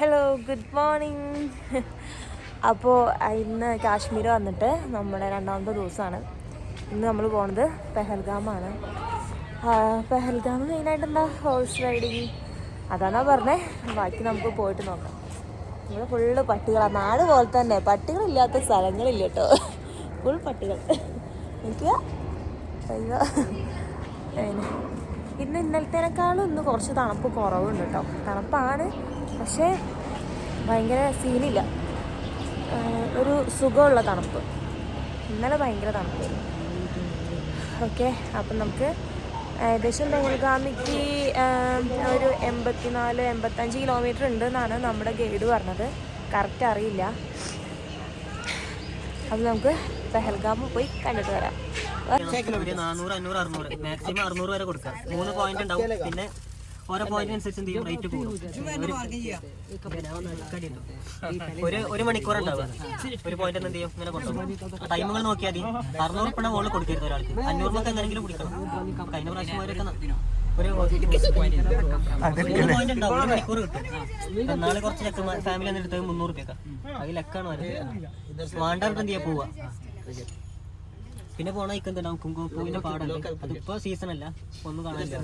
Hello, good morning. അപ്പോൾ ഇന്ന് കാശ്മീർ വന്നിട്ട് നമ്മുടെ രണ്ടാമത്തെ ദിവസമാണ്. ഇന്ന് നമ്മൾ പോകുന്നത് പെഹൽഗാമാണ്. പെഹൽഗാം മെയിനായിട്ട് എന്താ ഹോഴ്സ് റൈഡിങ് അതാണോ പറഞ്ഞേ. ബാക്കി നമുക്ക് പോയിട്ട് നോക്കാം. ഇവിടെ ഫുള്ള് പട്ടികളാണ്. നാട് പോലെ തന്നെ പട്ടികളില്ലാത്ത സ്ഥലങ്ങളില്ല കേട്ടോ. ഫുൾ പട്ടികൾ. നോക്കിയാ അയ്യോ. ഇന്ന് ഇന്നലത്തേനേക്കാളും ഇന്ന് കുറച്ച് തണുപ്പ് കുറവുണ്ട് കേട്ടോ. തണുപ്പാണ്, പക്ഷേ ഭയങ്കര സീനില്ല. ഒരു സുഖമുള്ള തണുപ്പ്. ഇന്നലെ ഭയങ്കര തണുപ്പായിരുന്നു. ഓക്കെ, അപ്പം നമുക്ക് ഏകദേശം പെഹൽഗാമിക്ക് ഒരു 84-85 കിലോമീറ്റർ ഉണ്ട് എന്നാണ് നമ്മുടെ ഗൈഡ് പറഞ്ഞത്. കറക്റ്റ് അറിയില്ല. അപ്പം നമുക്ക് പെഹൽഗാം പോയി കണ്ടിട്ട് വരാം. 400, 500, 600 മാക്സിമം 600 വരെ കൊടുക്കാം. 3 പോയിന്റ് ഉണ്ടാവും. പിന്നെ ഓരോ പോയിന്റ് അനുസരിച്ച് എന്ത് ചെയ്യും, റേറ്റ് കൂടും. ഒരു മണിക്കൂർ ഉണ്ടാവുക. ഒരു പോയിന്റ് എന്ത് ചെയ്യും, ഇങ്ങനെ കൊണ്ടുപോകും. ടൈമുകൾ നോക്കിയാൽ മതി. 600 രൂപ മുകളിൽ കൊടുക്കരുത് ഒരാൾക്ക്. 500 എന്തെങ്കിലും കുടിക്കണം. കഴിഞ്ഞ പ്രാവശ്യം അവരൊക്കെ ഒരു പോയിന്റ് ഉണ്ടാവും. 1 മണിക്കൂർ കിട്ടും. നാളെ കുറച്ച് ലക്കം ഫാമിലി എടുത്തത് 300 രൂപ. അത് ലക്കാണ് വരുന്നത്. വേണ്ടവർക്ക് എന്ത് ചെയ്യാൻ പോവാ. പിന്നെ പോണ ഇക്കെന്തുണ്ടാവും, കുങ്കുമപ്പൂവിന്റെ പാടുണ്ട്. അതിപ്പോ സീസൺ അല്ല, ഒന്നും കാണാനില്ല.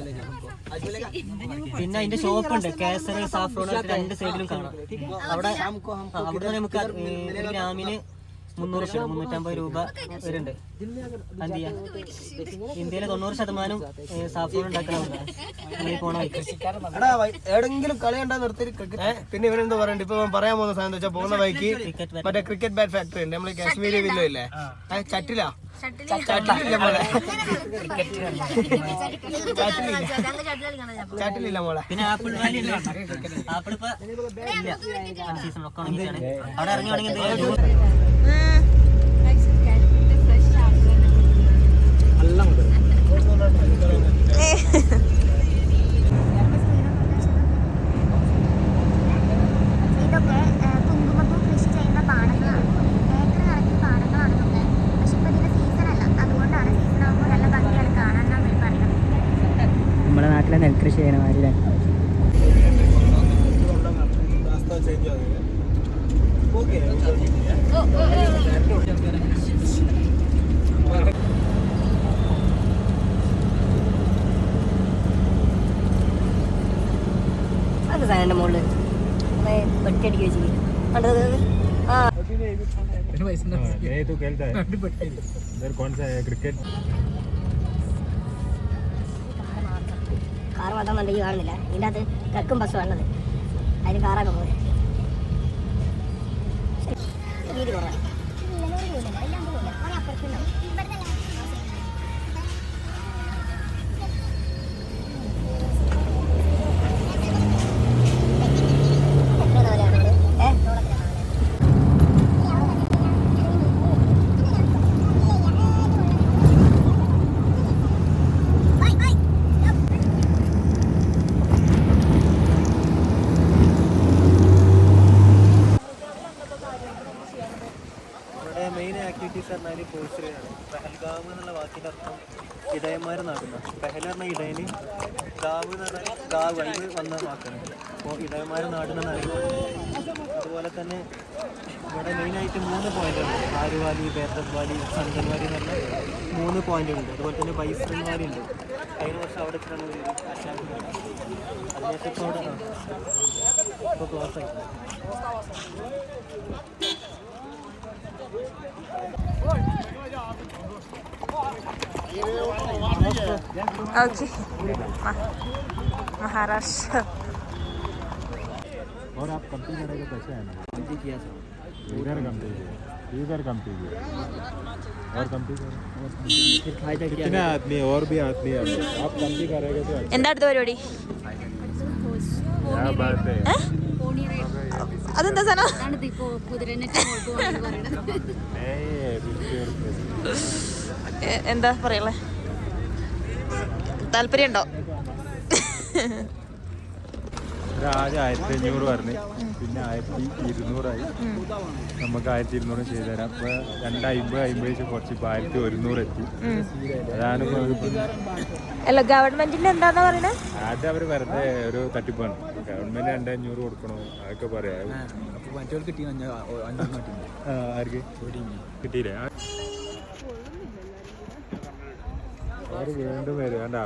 പിന്നെ അതിന്റെ ഷോപ്പ് ഉണ്ട്. കേസർ, സാഫ്രോൺ, 2 സൈഡിലും കാണാം. അവിടെ നമുക്ക് ഒരു ഗ്രാമിന് 300 രൂപ, 350 രൂപ വരുന്നുണ്ട്. എന്ത് ചെയ്യാ, ഇന്ത്യയിലെ 90% സാഫ്രോൺ ഉണ്ടാക്കണമെന്ന് പോണ എവിടെങ്കിലും കളി കണ്ടാ നിർത്തി. പിന്നെ ഇവനെന്താ പറയണ്ട, ഇപ്പൊ പറയാൻ പോകുന്ന സാധനം വെച്ചാൽ പോകുന്ന വഴിക്ക് മറ്റേ ക്രിക്കറ്റ് ബാറ്റ് ഫാക്ടറി ഉണ്ട്. നമ്മള് കാശ്മീരി വില്ലോ ഇല്ലേ, ചട്ടില ചട്ടിലില്ല മോളെ. പിന്നെ ആപ്പിൾ വാലി ഉണ്ട്. ആപ്പിൾ ഇപ്പൊ ഇല്ല, സീസൺ ഒക്കെ ഉണങ്ങിയിട്ടാണ്. അവിടെ ഇറങ്ങുവാണെങ്കിൽ നമ്മുടെ നാട്ടിലെ നെൽകൃഷി ചെയ്യണ മാതിരി. അത് സാധനം മുകളിൽ വെട്ടിയടിക്കി വെച്ചിരിക്കും. കാർ മാത്രം കണ്ടെങ്കിൽ കാണുന്നില്ല. ഇതിൻ്റെ അകത്ത് ട്രക്കും ബസ് വേണ്ടത്. അതിന് കാറൊക്കെ പോയി വീട് കുറവാണ്. മെയിൻ ആക്ടിവിറ്റീസ് പറഞ്ഞാൽ ഫോഴ്സിലാണ്. പെഹൽഗാം എന്നുള്ള വാക്കിൻ്റെ അർത്ഥം ഇടയന്മാർ നാടുന്ന. പെഹൽ പറഞ്ഞ ഇടയന്, ഗാവ് എന്ന് പറഞ്ഞാൽ ഗാവ്, അതിന് വന്ന വാക്കാണ്. അപ്പോൾ ഇടയന്മാർ നാടുന്ന അറിയുന്നത്. അതുപോലെ തന്നെ ഇവിടെ മെയിനായിട്ട് 3 പോയിന്റുണ്ട്. ആരുവാലി, ബേർദത്ത് വാലി, സന്തൻ വാലി എന്ന് പറഞ്ഞാൽ 3 പോയിന്റുണ്ട്. അതുപോലെ തന്നെ ബൈസൺ വാലി ഉണ്ട്. കഴിഞ്ഞ വർഷം അവിടെ വെച്ചിട്ടാണ് ഒരു അറ്റാക്ക്. അതിനകത്ത് ഇപ്പോൾ അവിടെ ഇപ്പോൾ ക്ലോസ് ആയി. ओके, महाराष्ट्र. और आप कंपनी करेंगे कैसे है ना? कंपनी किया था इधर कंपनी और कंपनी कितने आदमी और भी आदमी है. आप कंपनी करेंगे तो എന്താ അടുത്ത പരിപാടി? क्या बात है. അതെന്താ സാധനം? എന്താ പറയല്ലേ, താല്പര്യമുണ്ടോ? ആദ്യം 1500 പറഞ്ഞു, പിന്നെ 1200 നമുക്ക് 1200 ചെയ്തുതരാം. അപ്പൊ 250 കുറച്ച് 1100 എത്തി. അതാണ് അല്ല ഗവൺമെന്റിന്റെ എന്താന്നാ പറയണേ? അത് അവര് വെറുതെ ഒരു തട്ടിപ്പാണ്. ഗവൺമെന്റ് 2500 കൊടുക്കണോ അതൊക്കെ പറയാം. ആർക്ക് കിട്ടിയില്ലേ? അവര് വീണ്ടും വരും വേണ്ടാ.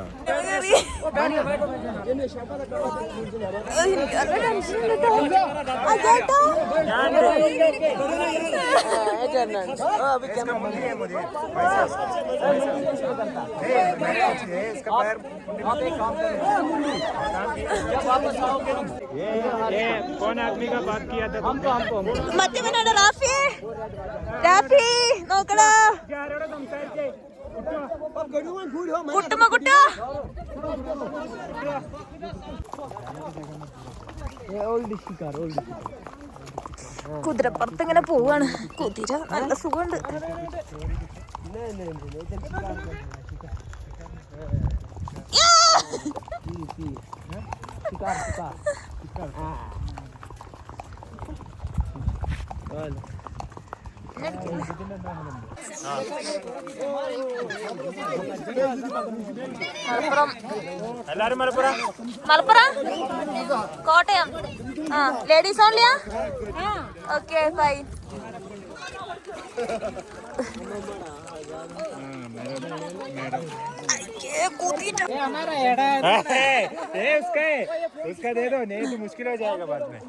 कौन आदमी का बात किया था? മറ്റവനാണ് റാഫി. റാഫി നോക്കടാ. കുട്ടുമ്മ കുട്ട കുതിരപ്പുറത്ത് ഇങ്ങനെ പോവാണ്. കുതിര നല്ല സുഖമുണ്ട്. മലപ്പുറം. എല്ലാരും മലപ്പുറം. മലപ്പുറം കോട്ടയം. ആ ലേഡീസ് ഓൺലിയാ? Okay fine. उसका दे दो, नहीं तो मुश्किल हो जाएगा बाद में.